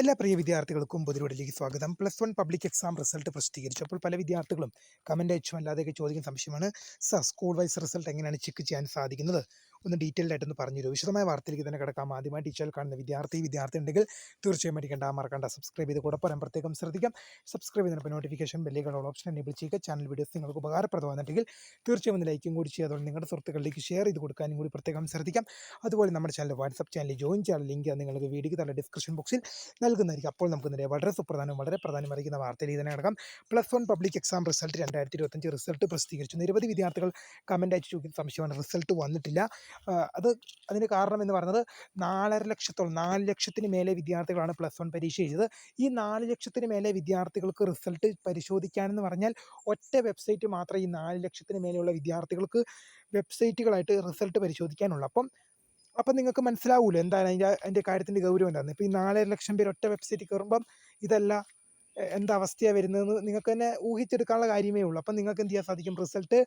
എല്ലാ പ്രിയ വിദ്യാർത്ഥികൾക്കും പുതിയൊരിലേക്ക് സ്വാഗതം. +1 പബ്ലിക് എക്സാം റിസൾട്ട് പ്രസിദ്ധീകരിച്ചു. അപ്പോൾ പല വിദ്യാർത്ഥികളും കമൻ്റ് അയച്ചും അല്ലാതെയൊക്കെ ചോദിക്കുന്ന സംശയമാണ്, സർ സ്കൂൾ വൈസ് റിസൾട്ട് എങ്ങനെയാണ് ചെക്ക് ചെയ്യാൻ സാധിക്കുന്നത്? ഒന്ന് ഡീറ്റെയിൽഡ് ആയിട്ടൊന്ന് പറഞ്ഞു തരുമോ? വിശദമായ വാർത്തയിലേക്ക് തന്നെ കിടക്കാം. ആദ്യമായിട്ട് ഈ ചാനൽ കാണുന്ന വിദ്യാർത്ഥി ഉണ്ടെങ്കിൽ തീർച്ചയായും മറക്കണ്ട സബ്സ്ക്രൈബ് ചെയ്ത് കൂടെ പറയാൻ പ്രത്യേകം ശ്രദ്ധിക്കാം. സബ്സ്ക്രൈബ് ചെയ്തപ്പോൾ നോട്ടിഫിക്കേഷൻ ബെല്ലുകളുള്ള ഓപ്ഷൻ എനേബിൾ ചെയ്യുക. ചാനൽ വീഡിയോസ് നിങ്ങൾക്ക് ഉപകാരപ്രദമാണെന്നുണ്ടെങ്കിൽ തീർച്ചയായും ഒന്ന് ലൈക്കും കൂടി ചെയ്യുക. അതുകൊണ്ട് നിങ്ങളുടെ സുഹൃത്തുക്കളിലേക്ക് ഷെയർ ചെയ്ത് കൊടുക്കാനും കൂടി പ്രത്യേകം ശ്രദ്ധിക്കാം. അതുപോലെ നമ്മുടെ ചാനൽ വാട്സപ്പ് ചാനലിൽ ജോയിൻ ചെയ്യാനുള്ള ലിങ്ക് നിങ്ങൾക്ക് വീഡിയോയ്ക്ക് തന്നെ ഡിസ്ക്രിപ്ഷൻ ബോക്സിൽ നൽകുന്നതായിരിക്കും. അപ്പോൾ നമുക്ക് ഇന്നലെ വളരെ പ്രാധാന്യം അറിയിക്കുന്ന വാർത്തയിൽ തന്നെ കിടക്കാം. +1 പബ്ലിക് എക്സാം റിസൾട്ട് 2025 റിസൾട്ട് പ്രസിദ്ധീകരിച്ചു. നിരവധി വിദ്യാർത്ഥികൾ കമൻ്റ് അയച്ചു ചോദിക്കുന്ന സംശയമാണ്, റിസൾട്ട് വന്നിട്ടില്ല. അതിന് കാരണം എന്ന് പറയുന്നത് 4 ലക്ഷത്തിന് മേലെ വിദ്യാർത്ഥികളാണ് +1 പരീക്ഷ എഴുതിയത്. ഈ 4 ലക്ഷത്തിന് മേലെ വിദ്യാർത്ഥികൾക്ക് റിസൾട്ട് പരിശോധിക്കാനെന്ന് പറഞ്ഞാൽ ഒറ്റ വെബ്സൈറ്റ് മാത്രമേ ഈ 4 ലക്ഷത്തിന് മേലെയുള്ള വിദ്യാർത്ഥികൾക്ക് വെബ്സൈറ്റുകളായിട്ട് റിസൾട്ട് പരിശോധിക്കാനുള്ളൂ. അപ്പം നിങ്ങൾക്ക് മനസ്സിലാവുമല്ലോ എന്താണ് അതിൻ്റെ കാര്യത്തിൻ്റെ ഗൗരവം എന്താണെന്ന്. ഇപ്പോൾ ഈ 4.5 ലക്ഷം പേര് ഒറ്റ വെബ്സൈറ്റിൽ കയറുമ്പം ഇതല്ല എന്താ അവസ്ഥയാണ് വരുന്നതെന്ന് നിങ്ങൾക്ക് തന്നെ ഊഹിച്ചെടുക്കാനുള്ള കാര്യമേ ഉള്ളൂ. അപ്പം നിങ്ങൾക്ക് എന്ത് ചെയ്യാൻ സാധിക്കും? റിസൾട്ട്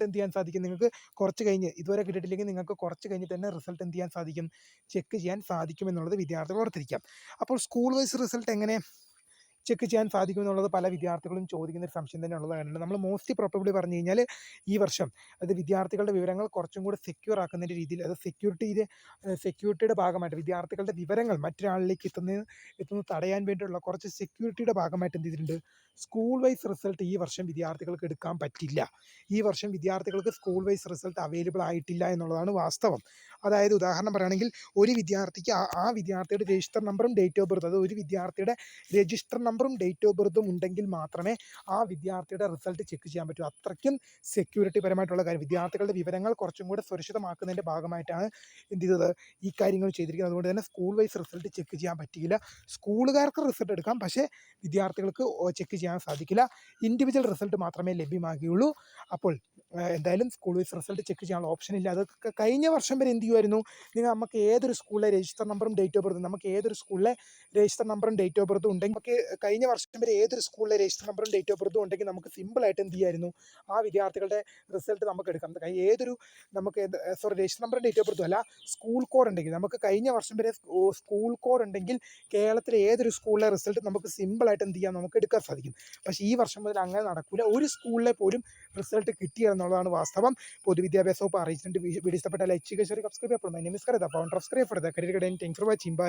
എന്ത് ചെയ്യാൻ സാധിക്കും? നിങ്ങൾക്ക് കുറച്ച് കഴിഞ്ഞ് ഇതുവരെ കിട്ടിയിട്ടില്ലെങ്കിൽ നിങ്ങൾക്ക് കുറച്ച് കഴിഞ്ഞിട്ട് തന്നെ റിസൾട്ട് എന്ത് ചെയ്യാൻ സാധിക്കും? ചെക്ക് ചെയ്യാൻ സാധിക്കുമെന്നുള്ളത് വിദ്യാർത്ഥികൾ ഓർത്തിരിക്കാം. അപ്പോൾ സ്കൂൾ വൈസ് റിസൾട്ട് എങ്ങനെ ചെക്ക് ചെയ്യാൻ സാധിക്കുമെന്നുള്ളത് പല വിദ്യാർത്ഥികളും ചോദിക്കുന്ന ഒരു സംശയം തന്നെ ഉള്ളതാണ്. നമ്മൾ മോസ്റ്റ് പ്രോബബ്ലി പറഞ്ഞു കഴിഞ്ഞാൽ ഈ വർഷം അത് വിദ്യാർത്ഥികളുടെ വിവരങ്ങൾ കുറച്ചും കൂടി സെക്യൂർ ആക്കുന്നതിൻ്റെ രീതിയിൽ, അത് സെക്യൂരിറ്റിയുടെ ഭാഗമായിട്ട് വിദ്യാർത്ഥികളുടെ വിവരങ്ങൾ മറ്റൊരാളിലേക്ക് എത്തുന്നത് തടയാൻ വേണ്ടിയുള്ള കുറച്ച് സെക്യൂരിറ്റിയുടെ ഭാഗമായിട്ട് എന്ത് ചെയ്തിട്ടുണ്ട്? സ്കൂൾ വൈസ് റിസൾട്ട് ഈ വർഷം വിദ്യാർത്ഥികൾക്ക് എടുക്കാൻ പറ്റില്ല. ഈ വർഷം വിദ്യാർത്ഥികൾക്ക് സ്കൂൾ വൈസ് റിസൾട്ട് അവൈലബിൾ ആയിട്ടില്ല എന്നുള്ളതാണ് വാസ്തവം. അതായത് ഉദാഹരണം പറയുകയാണെങ്കിൽ ഒരു വിദ്യാർത്ഥിക്ക് ആ വിദ്യാർത്ഥിയുടെ രജിസ്റ്റർ നമ്പറും ഡേറ്റ് ഓഫ് ബർത്ത്, അത് ഒരു വിദ്യാർത്ഥിയുടെ രജിസ്റ്റർ നമ്പറും ഡേറ്റ് ഓഫ് ബർത്തും ഉണ്ടെങ്കിൽ മാത്രമേ ആ വിദ്യാർത്ഥിയുടെ റിസൾട്ട് ചെക്ക് ചെയ്യാൻ പറ്റൂ. അത്രയ്ക്കും സെക്യൂരിറ്റി പരമായിട്ടുള്ള കാര്യം, വിദ്യാർത്ഥികളുടെ വിവരങ്ങൾ കുറച്ചും കൂടെ സുരക്ഷിതമാക്കുന്നതിൻ്റെ ഭാഗമായിട്ടാണ് എന്ത് ചെയ്തത്? ഈ കാര്യങ്ങൾ ചെയ്തിരിക്കുന്നത്. അതുകൊണ്ട് തന്നെ സ്കൂൾ വൈസ് റിസൾട്ട് ചെക്ക് ചെയ്യാൻ പറ്റില്ല. സ്കൂളുകാർക്ക് റിസൾട്ട് എടുക്കാം, പക്ഷേ വിദ്യാർത്ഥികൾക്ക് ചെക്ക് ചെയ്യാൻ സാധിക്കില്ല. ഇൻഡിവിജ്വൽ റിസൾട്ട് മാത്രമേ ലഭ്യമാകുകയുള്ളൂ. അപ്പോൾ എന്തായാലും സ്കൂൾ വൈസ് റിസൾട്ട് ചെക്ക് ചെയ്യാനുള്ള ഓപ്ഷൻ ഇല്ല. അത് കഴിഞ്ഞ വർഷം വരെ എന്ത് ചെയ്യുമായിരുന്നു? നമുക്ക് ഏതൊരു സ്കൂളിലെ രജിസ്റ്റർ നമ്പറും ഡേറ്റ് ഓഫ് ബർത്തും ഉണ്ടെങ്കിൽ നമുക്ക് കഴിഞ്ഞ വർഷം വരെ ഏതൊരു സ്കൂളിലെ രജിസ്റ്റർ നമ്പറും ഡേറ്റ് ഓഫ് ബർത്തും ഉണ്ടെങ്കിൽ നമുക്ക് സിമ്പിളായിട്ട് എന്ത് ചെയ്യായിരുന്നു? ആ വിദ്യാർത്ഥികളുടെ റിസൾട്ട് നമുക്ക് എടുക്കാം. രജിസ്റ്റർ നമ്പറും ഡേറ്റ് ഓഫ് ബർത്തും അല്ല, സ്കൂൾ കോഡ് ഉണ്ടെങ്കിൽ, നമുക്ക് കഴിഞ്ഞ വർഷം വരെ സ്കൂൾ കോഡ് ഉണ്ടെങ്കിൽ കേരളത്തിലെ ഏതൊരു സ്കൂളിലെ റിസൾട്ട് നമുക്ക് സിമ്പിളായിട്ട് എന്ത് ചെയ്യാം? നമുക്ക് എടുക്കാൻ സാധിക്കും. പക്ഷേ ഈ വർഷം മുതൽ അങ്ങനെ നടക്കില്ല. ഒരു സ്കൂളിലെ പോലും റിസൾട്ട് കിട്ടിയ എന്നുള്ളതാണ് വാസ്തവം. പൊതുവിദ്യാഭ്യാസ വകുപ്പ് അറിയിച്ചിട്ടുണ്ട്. വീഡിയോ ഇഷ്ടപ്പെട്ട ലൈക്ക് ചെയ്യുക, സബ്സ്ക്രൈബ് ചെയ്യപ്പെടും. My name is Karada, founder of Scribe for the Career Guide. Thanks for watching. Bye.